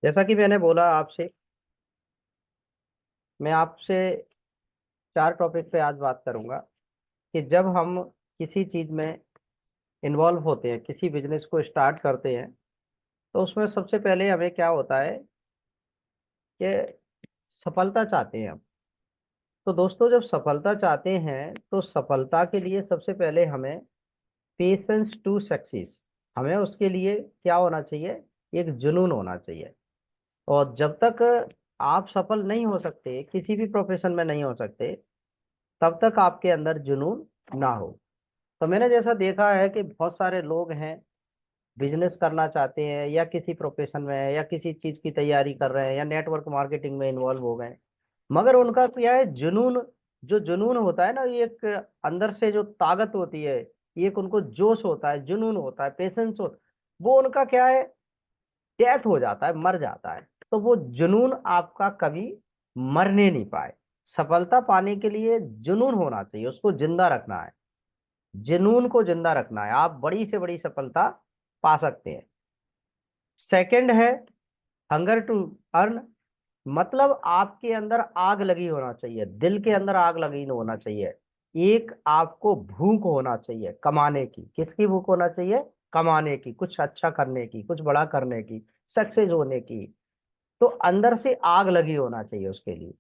जैसा कि मैंने बोला आपसे, मैं आपसे 4 टॉपिक पे आज बात करूंगा कि जब हम किसी चीज में इन्वॉल्व होते हैं, किसी बिजनेस को स्टार्ट करते हैं, तो उसमें सबसे पहले हमें क्या होता है कि सफलता चाहते हैं हम। तो दोस्तों, जब सफलता चाहते हैं तो सफलता के लिए सबसे पहले हमें पेशेंस टू सक्सेस, हमें उसके लिए क्या होना चाहिए? एक जुनून होना चाहिए। और जब तक आप सफल नहीं हो सकते, किसी भी प्रोफेशन में नहीं हो सकते, तब तक आपके अंदर जुनून ना हो। तो मैंने जैसा देखा है कि बहुत सारे लोग हैं, बिजनेस करना चाहते हैं या किसी प्रोफेशन में है या किसी चीज की तैयारी कर रहे हैं या नेटवर्क मार्केटिंग में इन्वॉल्व हो गए, मगर उनका क्या है? जुनून। जो जुनून होता है ना, ये एक अंदर से जो ताकत होती है, ये एक उनको जोश होता है, जुनून होता है, पेशेंस होता है, वो उनका क्या है? डेथ हो जाता है, मर जाता है। तो वो जुनून आपका कभी मरने नहीं पाए। सफलता पाने के लिए जुनून होना चाहिए, उसको जिंदा रखना है। जुनून को जिंदा रखना है, आप बड़ी से बड़ी सफलता पा सकते हैं। सेकंड है हंगर टू अर्न। मतलब आपके अंदर आग लगी होना चाहिए, दिल के अंदर आग लगी होना चाहिए। एक आपको भूख होना चाहिए कमाने की। किसकी भूख होना चाहिए? कमाने की, कुछ अच्छा करने की, कुछ बड़ा करने की, सक्सेस होने की। तो अंदर से आग लगी होना चाहिए उसके लिए।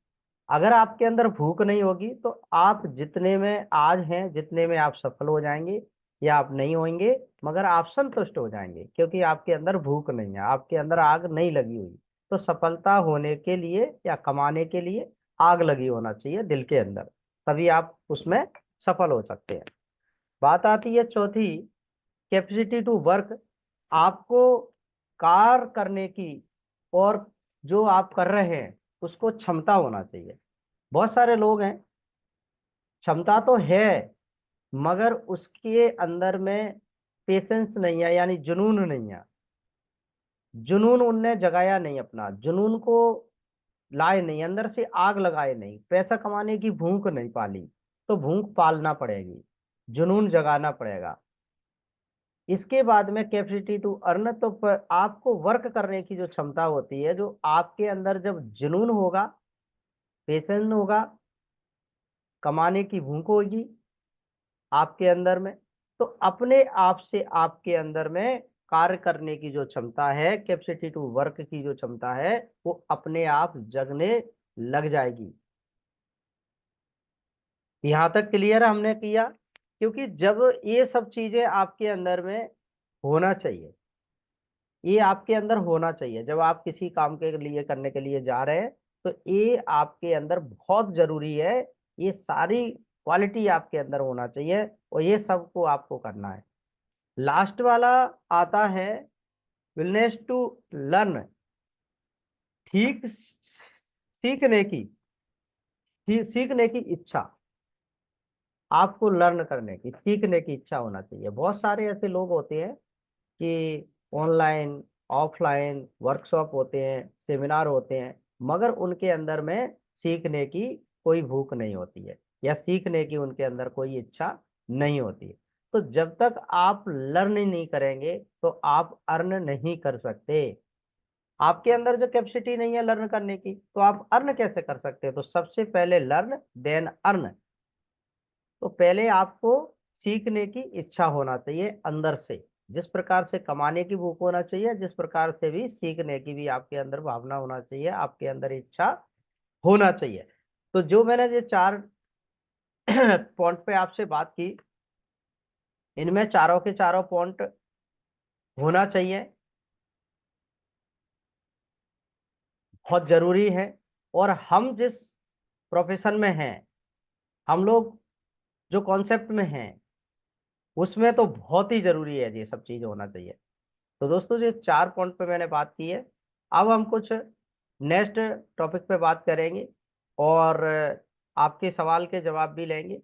अगर आपके अंदर भूख नहीं होगी तो आप जितने में आज हैं, जितने में आप सफल हो जाएंगे या आप नहीं होंगे, मगर आप संतुष्ट हो जाएंगे, क्योंकि आपके अंदर भूख नहीं है, आपके अंदर आग नहीं लगी हुई। तो सफलता होने के लिए या कमाने के लिए आग लगी होना चाहिए दिल के अंदर, तभी आप उसमें सफल हो सकते हैं। बात आती है चौथी, कैपेसिटी टू वर्क। आपको कार्य करने की, और जो आप कर रहे हैं उसको क्षमता होना चाहिए। बहुत सारे लोग हैं, क्षमता तो है, मगर उसके अंदर में पेशेंस नहीं है, यानी जुनून नहीं है। जुनून उनने जगाया नहीं, अपना जुनून को लाए नहीं, अंदर से आग लगाए नहीं, पैसा कमाने की भूख नहीं पाली। तो भूख पालना पड़ेगी, जुनून जगाना पड़ेगा। इसके बाद में कैपेसिटी टू अर्न। तो आपको वर्क करने की जो क्षमता होती है, जो आपके अंदर जब जुनून होगा, पेशेंस होगा, कमाने की भूख होगी आपके अंदर में, तो अपने आप से आपके अंदर में कार्य करने की जो क्षमता है, कैपेसिटी टू वर्क की जो क्षमता है, वो अपने आप जगने लग जाएगी। यहां तक क्लियर हमने किया? क्योंकि जब ये सब चीजें आपके अंदर में होना चाहिए, ये आपके अंदर होना चाहिए जब आप किसी काम के लिए करने के लिए जा रहे हैं, तो ये आपके अंदर बहुत जरूरी है। ये सारी क्वालिटी आपके अंदर होना चाहिए, और ये सबको आपको करना है। लास्ट वाला आता है विलनेस टू लर्न। ठीक सीखने की, सीखने की इच्छा। आपको लर्न करने की, सीखने की इच्छा होना चाहिए। बहुत सारे ऐसे लोग होते हैं कि ऑनलाइन ऑफलाइन वर्कशॉप होते हैं, सेमिनार होते हैं, मगर उनके अंदर में सीखने की कोई भूख नहीं होती है, या सीखने की उनके अंदर कोई इच्छा नहीं होती है। तो जब तक आप लर्न नहीं करेंगे तो आप अर्न नहीं कर सकते। आपके अंदर जो कैपेसिटी नहीं है लर्न करने की, तो आप अर्न कैसे कर सकते हैं? तो सबसे पहले लर्न देन अर्न। तो पहले आपको सीखने की इच्छा होना चाहिए अंदर से। जिस प्रकार से कमाने की भूख होना चाहिए, जिस प्रकार से भी सीखने की भी आपके अंदर भावना होना चाहिए, आपके अंदर इच्छा होना चाहिए। तो जो मैंने ये 4 पॉइंट पे आपसे बात की, इनमें चारों के चारों पॉइंट होना चाहिए, बहुत जरूरी है। और हम जिस प्रोफेशन में हैं, हम लोग जो कॉन्सेप्ट में हैं, उसमें तो बहुत ही जरूरी है, ये सब चीज होना चाहिए। तो दोस्तों, जो 4 पॉइंट पे मैंने बात की है, अब हम कुछ नेक्स्ट टॉपिक पे बात करेंगे, और आपके सवाल के जवाब भी लेंगे।